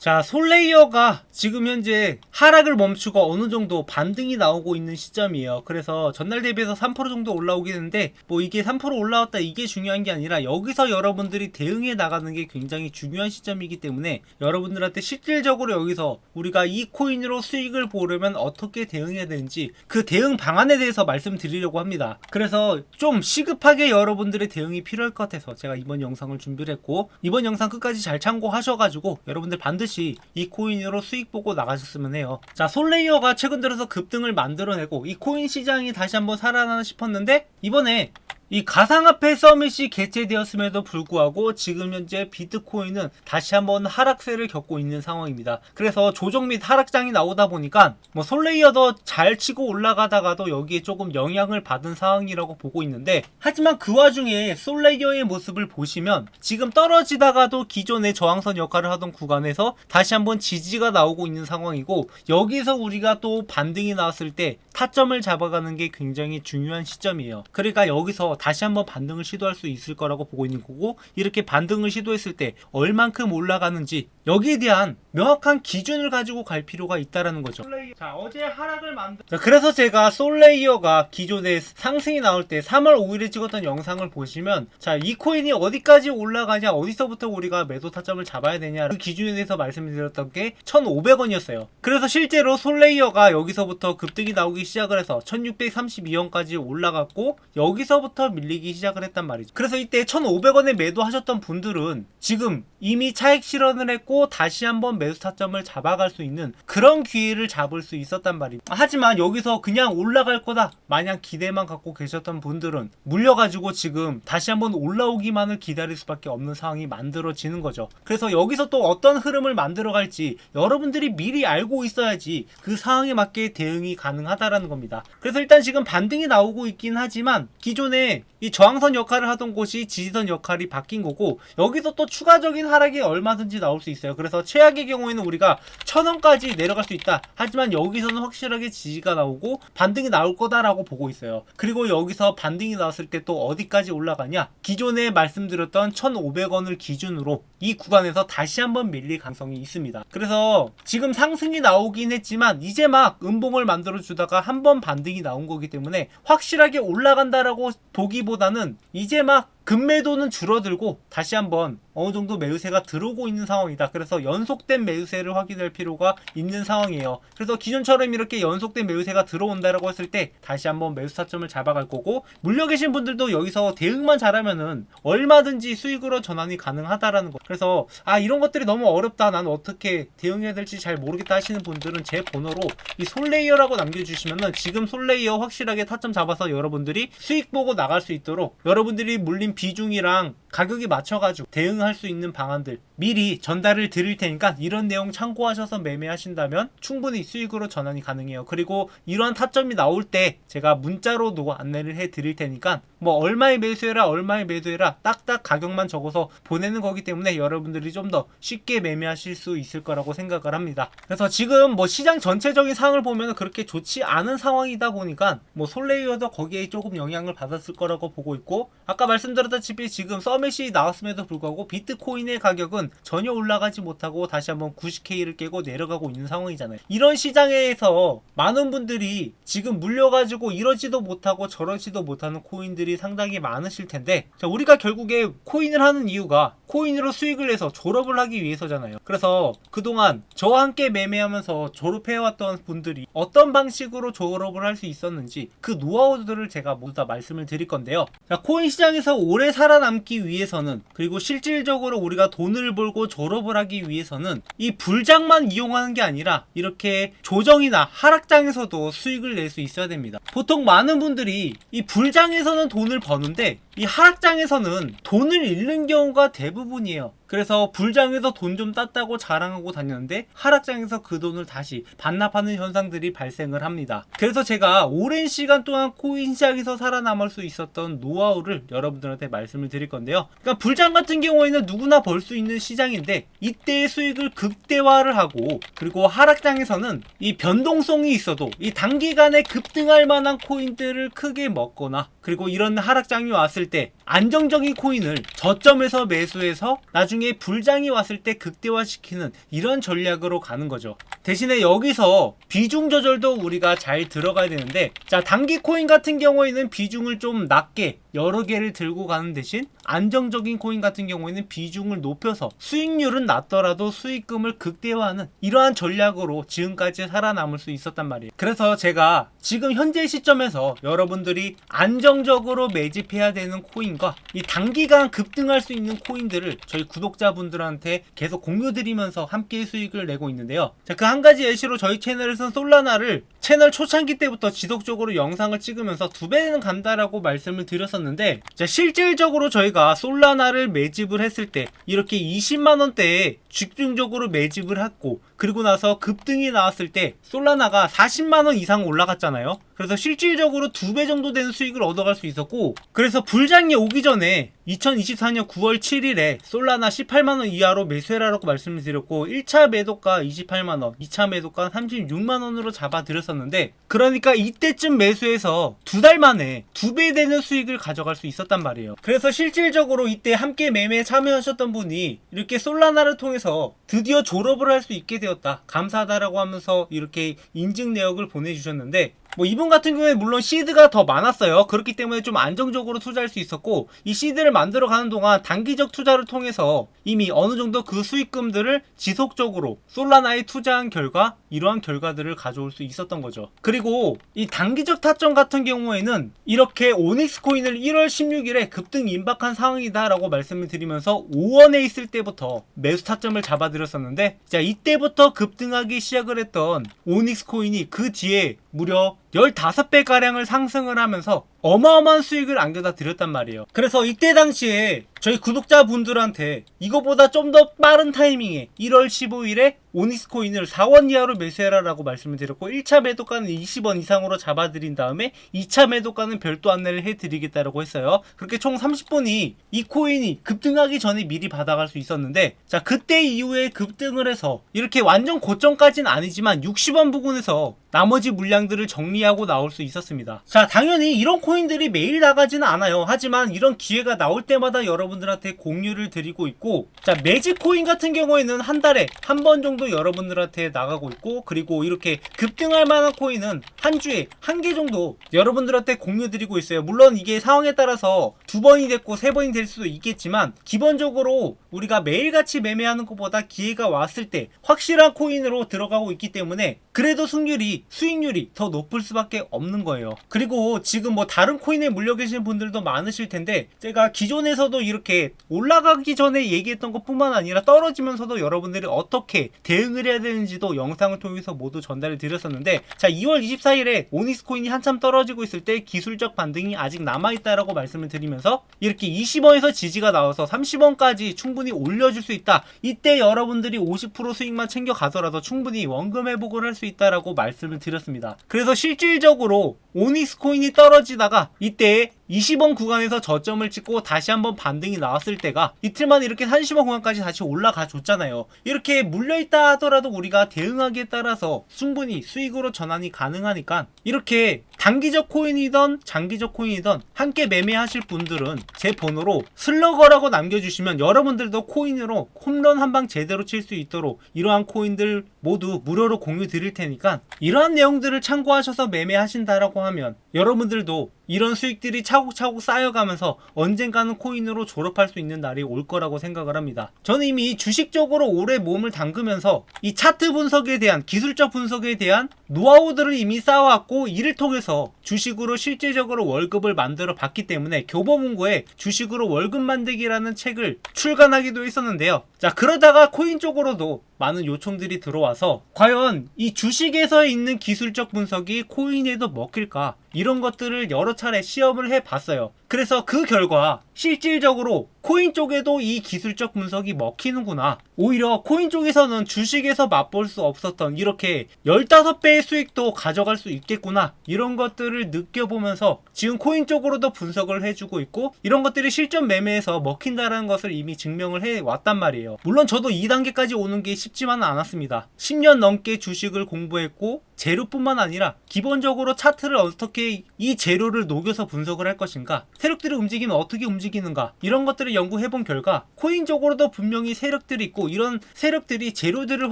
자, 솔레이어가 지금 현재 하락을 멈추고 어느 정도 반등이 나오고 있는 시점이에요. 그래서 전날 대비해서 3% 정도 올라오긴 했는데 뭐 이게 3% 올라왔다 이게 중요한 게 아니라 여기서 여러분들이 대응해 나가는 게 굉장히 중요한 시점이기 때문에 여러분들한테 실질적으로 여기서 우리가 이 코인으로 수익을 보려면 어떻게 대응해야 되는지 그 대응 방안에 대해서 말씀드리려고 합니다. 그래서 좀 시급하게 여러분들의 대응이 필요할 것 같아서 제가 이번 영상을 준비를 했고, 이번 영상 끝까지 잘 참고하셔가지고 여러분들 반드시 이 코인으로 수익 보고 나가셨으면 해요. 자, 솔레이어가 최근 들어서 급등을 만들어내고 이 코인 시장이 다시 한번 살아나나 싶었는데 이번에 이 가상화폐 서밋이 개최되었음에도 불구하고 지금 현재 비트코인은 다시 한번 하락세를 겪고 있는 상황입니다. 그래서 조정 및 하락장이 나오다 보니까 뭐 솔레이어도 잘 치고 올라가다가도 여기에 조금 영향을 받은 상황이라고 보고 있는데, 하지만 그 와중에 솔레이어의 모습을 보시면 지금 떨어지다가도 기존의 저항선 역할을 하던 구간에서 다시 한번 지지가 나오고 있는 상황이고, 여기서 우리가 또 반등이 나왔을 때 타점을 잡아가는 게 굉장히 중요한 시점이에요. 그러니까 여기서 다시 한번 반등을 시도할 수 있을 거라고 보고 있는 거고, 이렇게 반등을 시도했을 때 얼만큼 올라가는지 여기에 대한 명확한 기준을 가지고 갈 필요가 있다라는 거죠. 자, 어제 하락을 그래서 제가 솔레이어가 기존에 상승이 나올 때 3월 5일에 찍었던 영상을 보시면, 자, 이 코인이 어디까지 올라가냐, 어디서부터 우리가 매도 타점을 잡아야 되냐, 그 기준에 대해서 말씀드렸던 게 1,500원이었어요. 그래서 실제로 솔레이어가 여기서부터 급등이 나오기 시작을 해서 1,632원까지 올라갔고 여기서부터 밀리기 시작을 했단 말이죠. 그래서 이때 1,500원에 매도하셨던 분들은 지금 이미 차익 실현을 했고 다시 한번 매수 타점을 잡아갈 수 있는 그런 기회를 잡을 수 있었단 말입니다. 하지만 여기서 그냥 올라갈 거다 마냥 기대만 갖고 계셨던 분들은 물려가지고 지금 다시 한번 올라오기만을 기다릴 수밖에 없는 상황이 만들어지는 거죠. 그래서 여기서 또 어떤 흐름을 만들어갈지 여러분들이 미리 알고 있어야지 그 상황에 맞게 대응이 가능하다라는 겁니다. 그래서 일단 지금 반등이 나오고 있긴 하지만 기존에 이 저항선 역할을 하던 곳이 지지선 역할이 바뀐 거고, 여기서 또 추가적인 하락이 얼마든지 나올 수 있어요. 그래서 최악의 경우에는 우리가 1,000원까지 내려갈 수 있다. 하지만 여기서는 확실하게 지지가 나오고 반등이 나올 거다라고 보고 있어요. 그리고 여기서 반등이 나왔을 때 또 어디까지 올라가냐, 기존에 말씀드렸던 1,500원을 기준으로 이 구간에서 다시 한번 밀릴 가능성이 있습니다. 그래서 지금 상승이 나오긴 했지만 이제 막 음봉을 만들어 주다가 한번 반등이 나온 거기 때문에 확실하게 올라간다라고 보기보다는 이제 막 급매도는 줄어들고 다시 한번 어느 정도 매수세가 들어오고 있는 상황이다. 그래서 연속된 매수세를 확인할 필요가 있는 상황이에요. 그래서 기존처럼 이렇게 연속된 매수세가 들어온다라고 했을 때 다시 한번 매수 타점을 잡아갈 거고, 물려 계신 분들도 여기서 대응만 잘하면은 얼마든지 수익으로 전환이 가능하다라는 거. 그래서 이런 것들이 너무 어렵다, 난 어떻게 대응해야 될지 잘 모르겠다 하시는 분들은 제 번호로 이 솔레이어라고 남겨주시면은 지금 솔레이어 확실하게 타점 잡아서 여러분들이 수익 보고 나갈 수 있도록 여러분들이 물린 비중이랑 가격이 맞춰가지고 대응할 수 있는 방안들 미리 전달을 드릴 테니까 이런 내용 참고하셔서 매매하신다면 충분히 수익으로 전환이 가능해요. 그리고 이러한 타점이 나올 때 제가 문자로도 안내를 해 드릴 테니까 뭐 얼마에 매수해라 얼마에 매도해라 딱딱 가격만 적어서 보내는 거기 때문에 여러분들이 좀 더 쉽게 매매하실 수 있을 거라고 생각을 합니다. 그래서 지금 뭐 시장 전체적인 상황을 보면 그렇게 좋지 않은 상황이다 보니까 뭐 솔레이어도 거기에 조금 영향을 받았을 거라고 보고 있고, 아까 말씀드렸다시피 지금 서밋이 나왔음에도 불구하고 비트코인의 가격은 전혀 올라가지 못하고 다시 한번 90K를 깨고 내려가고 있는 상황이잖아요. 이런 시장에서 많은 분들이 지금 물려가지고 이러지도 못하고 저러지도 못하는 코인들이 상당히 많으실 텐데, 자, 우리가 결국에 코인을 하는 이유가 코인으로 수익을 내서 졸업을 하기 위해서잖아요. 그래서 그동안 저와 함께 매매하면서 졸업해왔던 분들이 어떤 방식으로 졸업을 할 수 있었는지 그 노하우들을 제가 모두 다 말씀을 드릴 건데요. 자, 코인 시장에서 오래 살아남기 위해서는, 그리고 실질적으로 우리가 돈을 벌고 졸업을 하기 위해서는 이 불장만 이용하는 게 아니라 이렇게 조정이나 하락장에서도 수익을 낼 수 있어야 됩니다. 보통 많은 분들이 이 불장에서는 돈을 버는데 이 하락장에서는 돈을 잃는 경우가 대부분이에요. 그래서 불장에서 돈 좀 땄다고 자랑하고 다녔는데 하락장에서 그 돈을 다시 반납하는 현상들이 발생을 합니다. 그래서 제가 오랜 시간 동안 코인 시장에서 살아남을 수 있었던 노하우를 여러분들한테 말씀을 드릴 건데요. 그러니까 불장 같은 경우에는 누구나 벌 수 있는 시장인데 이때의 수익을 극대화를 하고, 그리고 하락장에서는 이 변동성이 있어도 이 단기간에 급등할 만한 코인들을 크게 먹거나 그리고 이런 하락장이 왔을 때 안정적인 코인을 저점에서 매수해서 나중에 불장이 왔을 때 극대화시키는 이런 전략으로 가는 거죠. 대신에 여기서 비중 조절도 우리가 잘 들어가야 되는데, 자, 단기 코인 같은 경우에는 비중을 좀 낮게 여러 개를 들고 가는 대신 안정적인 코인 같은 경우에는 비중을 높여서 수익률은 낮더라도 수익금을 극대화하는 이러한 전략으로 지금까지 살아남을 수 있었단 말이에요. 그래서 제가 지금 현재 시점에서 여러분들이 안정적으로 매집해야 되는 코인과 이 단기간 급등할 수 있는 코인들을 저희 구독자분들한테 계속 공유드리면서 함께 수익을 내고 있는데요. 자, 그 한 가지 예시로 저희 채널에서는 솔라나를 채널 초창기 때부터 지속적으로 영상을 찍으면서 2배는 간다라고 말씀을 드렸었는데, 자, 실질적으로 저희가 솔라나를 매집을 했을 때 이렇게 20만원대에 집중적으로 매집을 했고, 그리고 나서 급등이 나왔을 때 솔라나가 40만원 이상 올라갔잖아요. 그래서 실질적으로 2배 정도 되는 수익을 얻어갈 수 있었고, 그래서 불장이 오기 전에 2024년 9월 7일에 솔라나 18만원 이하로 매수해라라고 말씀을 드렸고, 1차 매도가 28만원, 2차 매도가 36만원으로 잡아드렸었는데, 그러니까 이때쯤 매수해서 2달 만에 2배 되는 수익을 가져갈 수 있었단 말이에요. 그래서 실질적으로 이때 함께 매매에 참여하셨던 분이 이렇게 솔라나를 통해서 드디어 졸업을 할 수 있게 되었다, 감사하다라고 하면서 이렇게 인증 내역을 보내주셨는데, 뭐 이분 같은 경우에 물론 시드가 더 많았어요. 그렇기 때문에 좀 안정적으로 투자할 수 있었고, 이 시드를 만들어 가는 동안 단기적 투자를 통해서 이미 어느 정도 그 수익금들을 지속적으로 솔라나에 투자한 결과 이러한 결과들을 가져올 수 있었던 거죠. 그리고 이 단기적 타점 같은 경우에는 이렇게 오닉스 코인을 1월 16일에 급등 임박한 상황이다 라고 말씀을 드리면서 5원에 있을 때부터 매수 타점을 잡아드렸었는데, 자, 이때부터 급등하기 시작을 했던 오닉스 코인이 그 뒤에 무려 15배가량을 상승을 하면서 어마어마한 수익을 안겨다 드렸단 말이에요. 그래서 이때 당시에 저희 구독자분들한테 이거보다 좀 더 빠른 타이밍에 1월 15일에 오닉스 코인을 4원 이하로 매수해라 라고 말씀을 드렸고, 1차 매도가는 20원 이상으로 잡아드린 다음에 2차 매도가는 별도 안내를 해드리겠다라고 했어요. 그렇게 총 30분이 이 코인이 급등하기 전에 미리 받아갈 수 있었는데, 자, 그때 이후에 급등을 해서 이렇게 완전 고점까지는 아니지만 60원 부근에서 나머지 물량들을 정리하고 나올 수 있었습니다. 자, 당연히 이런 코인들이 매일 나가지는 않아요. 하지만 이런 기회가 나올 때마다 여러분들한테 공유를 드리고 있고, 자, 매직 코인 같은 경우에는 한 달에 한 번 정도 여러분들한테 나가고 있고, 그리고 이렇게 급등할 만한 코인은 한 주에 한 개 정도 여러분들한테 공유 드리고 있어요. 물론 이게 상황에 따라서 2번이 됐고 3번이 될 수도 있겠지만, 기본적으로 우리가 매일같이 매매하는 것보다 기회가 왔을 때 확실한 코인으로 들어가고 있기 때문에 그래도 수익률이 더 높을 수밖에 없는 거예요. 그리고 지금 뭐 다른 코인에 물려 계신 분들도 많으실 텐데, 제가 기존에서도 이렇게 올라가기 전에 얘기했던 것 뿐만 아니라 떨어지면서도 여러분들이 어떻게 대응을 해야 되는지도 영상을 통해서 모두 전달을 드렸었는데, 자, 2월 24일에 오닉스 코인이 한참 떨어지고 있을 때 기술적 반등이 아직 남아있다라고 말씀을 드리면서 이렇게 20원에서 지지가 나와서 30원까지 충분히 올려줄 수 있다, 이때 여러분들이 50% 수익만 챙겨 가더라도 충분히 원금 회복을 할 수 있다라고 말씀을 드렸습니다. 그래서 실질적으로 오닉스 코인이 떨어지다가 이때 20원 구간에서 저점을 찍고 다시 한번 반등이 나왔을 때가 이틀 만에 이렇게 30원 구간까지 다시 올라가 줬잖아요. 이렇게 물려있다 하더라도 우리가 대응하기에 따라서 충분히 수익으로 전환이 가능하니까, 이렇게 단기적 코인이든 장기적 코인이든 함께 매매하실 분들은 제 번호로 슬러거라고 남겨주시면 여러분들도 코인으로 홈런 한 방 제대로 칠 수 있도록 이러한 코인들 모두 무료로 공유 드릴 테니까, 이러한 내용들을 참고하셔서 매매하신다라고 하면 여러분들도 이런 수익들이 차곡차곡 쌓여가면서 언젠가는 코인으로 졸업할 수 있는 날이 올 거라고 생각을 합니다. 저는 이미 주식적으로 오래 몸을 담그면서 이 차트 분석에 대한, 기술적 분석에 대한 노하우들을 이미 쌓아왔고, 이를 통해서 주식으로 실질적으로 월급을 만들어 봤기 때문에 교보문고에 주식으로 월급 만들기라는 책을 출간하기도 했었는데요. 자, 그러다가 코인 쪽으로도 많은 요청들이 들어와서 과연 이 주식에서 있는 기술적 분석이 코인에도 먹힐까, 이런 것들을 여러 차례 시험을 해봤어요. 그래서 그 결과 실질적으로 코인 쪽에도 이 기술적 분석이 먹히는구나, 오히려 코인 쪽에서는 주식에서 맛볼 수 없었던 이렇게 15배의 수익도 가져갈 수 있겠구나, 이런 것들을 느껴보면서 지금 코인 쪽으로도 분석을 해주고 있고, 이런 것들이 실전 매매에서 먹힌다는 것을 이미 증명을 해왔단 말이에요. 물론 저도 2단계까지 오는 게 쉽지만은 않았습니다. 10년 넘게 주식을 공부했고 재료뿐만 아니라 기본적으로 차트를 어떻게 이 재료를 녹여서 분석을 할 것인가, 세력들이 움직이면 어떻게 움직이는가, 이런 것들을 연구해본 결과 코인적으로도 분명히 세력들이 있고, 이런 세력들이 재료들을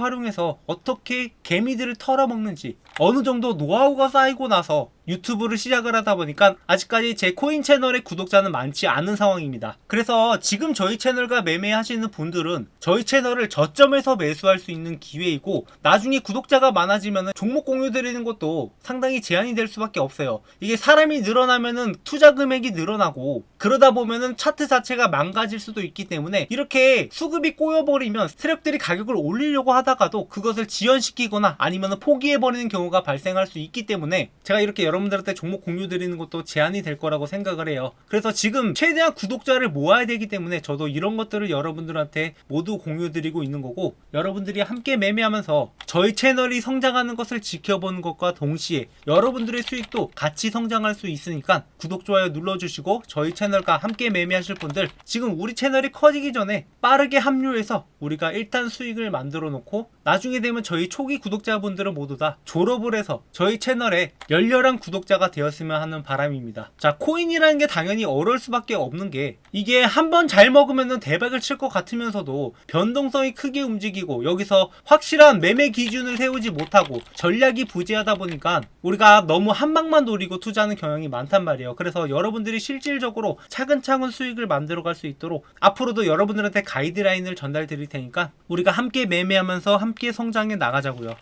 활용해서 어떻게 개미들을 털어먹는지 어느 정도 노하우가 쌓이고 나서 유튜브를 시작을 하다 보니까 아직까지 제 코인 채널의 구독자는 많지 않은 상황입니다. 그래서 지금 저희 채널과 매매하시는 분들은 저희 채널을 저점에서 매수할 수 있는 기회이고, 나중에 구독자가 많아지면 종목 공유 드리는 것도 상당히 제한이 될 수밖에 없어요. 이게 사람이 늘어나면은 투자 금액이 늘어나고, 그러다 보면은 차트 자체가 망가질 수도 있기 때문에 이렇게 수급이 꼬여버리면 세력들이 가격을 올리려고 하다가도 그것을 지연시키거나 아니면 포기해버리는 경우가 발생할 수 있기 때문에 제가 이렇게 여러분들한테 종목 공유 드리는 것도 제한이 될 거라고 생각을 해요. 그래서 지금 최대한 구독자를 모아야 되기 때문에 저도 이런 것들을 여러분들한테 모두 공유 드리고 있는 거고, 여러분들이 함께 매매하면서 저희 채널이 성장하는 것을 지켜보는 것과 동시에 여러분들의 수익도 같이 성장할 수 있으니까 구독, 좋아요 눌러주시고, 저희 채널과 함께 매매하실 분들 지금 우리 채널이 커지기 전에 빠르게 합류해서 우리가 일단 수익을 만들어 놓고, 나중에 되면 저희 초기 구독자분들은 모두 다 졸업을 해서 저희 채널에 열렬한 구독자가 되었으면 하는 바람입니다. 자, 코인이라는 게 당연히 어려울 수밖에 없는 게, 이게 한번 잘 먹으면 대박을 칠 것 같으면서도 변동성이 크게 움직이고, 여기서 확실한 매매 기준을 세우지 못하고 전략이 부재하다 보니까 우리가 너무 한 방만 노리고 투자하는 경향이 많단 말이에요. 그래서 여러분들이 실질적으로 차근차근 수익을 만들어 갈 수 있도록 앞으로도 여러분들한테 가이드라인을 전달 드릴 테니까 우리가 함께 매매하면서 함께 성장해 나가자고요.